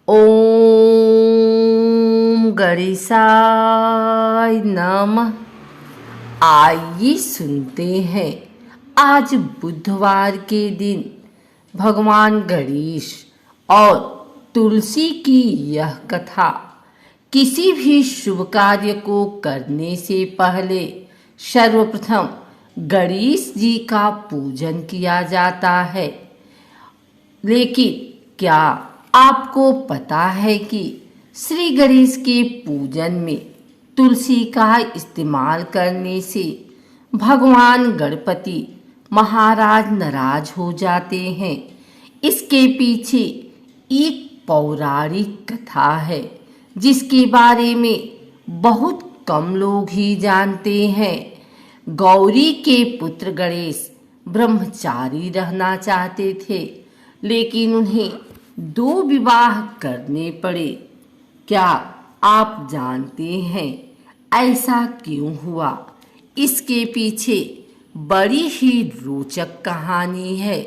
ओम गणेशाय नमः। आइए सुनते हैं आज बुधवार के दिन भगवान गणेश और तुलसी की यह कथा। किसी भी शुभ कार्य को करने से पहले सर्वप्रथम गणेश जी का पूजन किया जाता है। लेकिन क्या आपको पता है कि श्री गणेश के पूजन में तुलसी का इस्तेमाल करने से भगवान गणपति महाराज नाराज हो जाते हैं? इसके पीछे एक पौराणिक कथा है जिसके बारे में बहुत कम लोग ही जानते हैं। गौरी के पुत्र गणेश ब्रह्मचारी रहना चाहते थे, लेकिन उन्हें 2 विवाह करने पड़े। क्या आप जानते हैं ऐसा क्यों हुआ? इसके पीछे बड़ी ही रोचक कहानी है।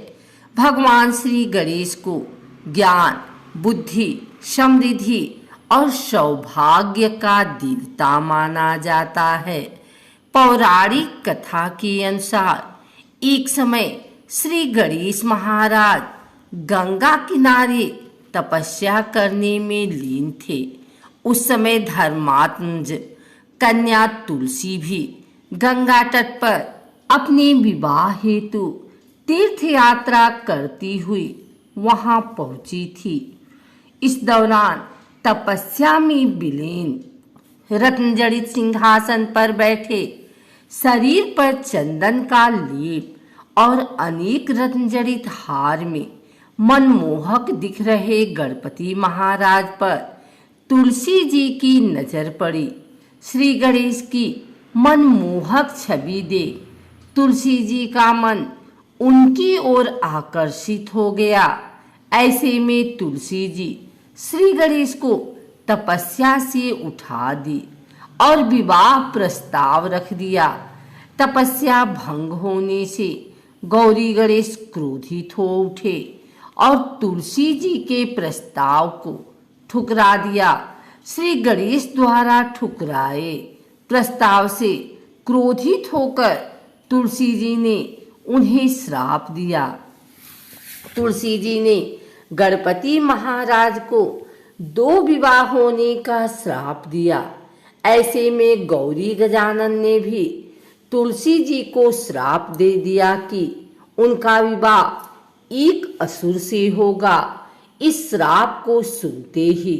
भगवान श्री गणेश को ज्ञान, बुद्धि, समृद्धि और सौभाग्य का देवता माना जाता है। पौराणिक कथा के अनुसार एक समय श्री गणेश महाराज गंगा किनारे तपस्या करने में लीन थे। उस समय धर्मात्मज कन्या तुलसी भी गंगा तट पर अपने विवाह हेतु तीर्थ यात्रा करती हुई वहां पहुंची थी। इस दौरान तपस्या में विलीन रत्नजड़ित सिंहासन पर बैठे, शरीर पर चंदन का लेप और अनेक रत्नजड़ित हार में मनमोहक दिख रहे गणपति महाराज पर तुलसी जी की नजर पड़ी। श्री गणेश की मनमोहक छवि देख तुलसी जी का मन उनकी ओर आकर्षित हो गया। ऐसे में तुलसी जी श्री गणेश को तपस्या से उठा दी और विवाह प्रस्ताव रख दिया। तपस्या भंग होने से गौरी गणेश क्रोधित हो उठे और तुलसी जी के प्रस्ताव को ठुकरा दिया। श्री गणेश द्वारा ठुकराए प्रस्ताव से क्रोधित होकर तुलसी जी ने उन्हें श्राप दिया। तुलसी जी ने गणपति महाराज को 2 विवाह होने का श्राप दिया। ऐसे में गौरी गजानन ने भी तुलसी जी को श्राप दे दिया कि उनका विवाह एक असुर से होगा। इस श्राप को सुनते ही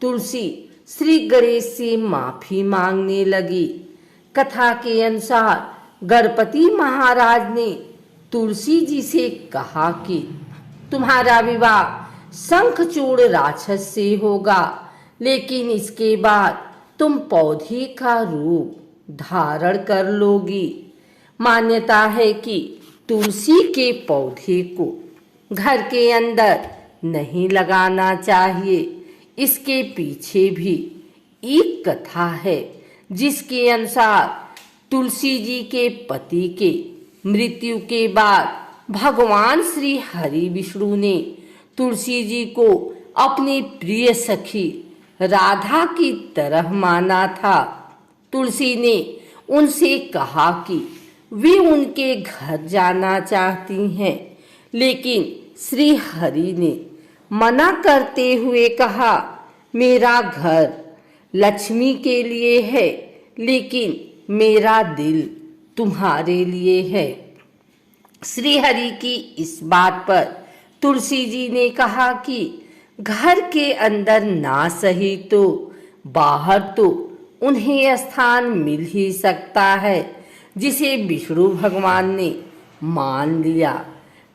तुलसी श्री गणेश से माफी मांगने लगी। कथा के अनुसार गणपति महाराज ने तुलसी जी से कहा कि तुम्हारा विवाह शंखचूड़ राक्षस से होगा, लेकिन इसके बाद तुम पौधे का रूप धारण कर लोगी। मान्यता है कि तुलसी के पौधे को घर के अंदर नहीं लगाना चाहिए। इसके पीछे भी एक कथा है जिसके अनुसार तुलसी जी के पति के मृत्यु के बाद भगवान श्री हरि विष्णु ने तुलसी जी को अपनी प्रिय सखी राधा की तरह माना था। तुलसी ने उनसे कहा कि वे उनके घर जाना चाहती हैं, लेकिन श्री हरि ने मना करते हुए कहा, मेरा घर लक्ष्मी के लिए है, लेकिन मेरा दिल तुम्हारे लिए है। श्री हरि की इस बात पर तुलसी जी ने कहा कि घर के अंदर ना सही तो बाहर तो उन्हें स्थान मिल ही सकता है, जिसे विष्णु भगवान ने मान लिया।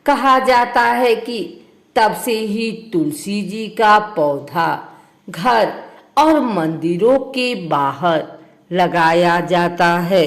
कहा जाता है कि तब से ही तुलसी जी का पौधा घर और मंदिरों के बाहर लगाया जाता है।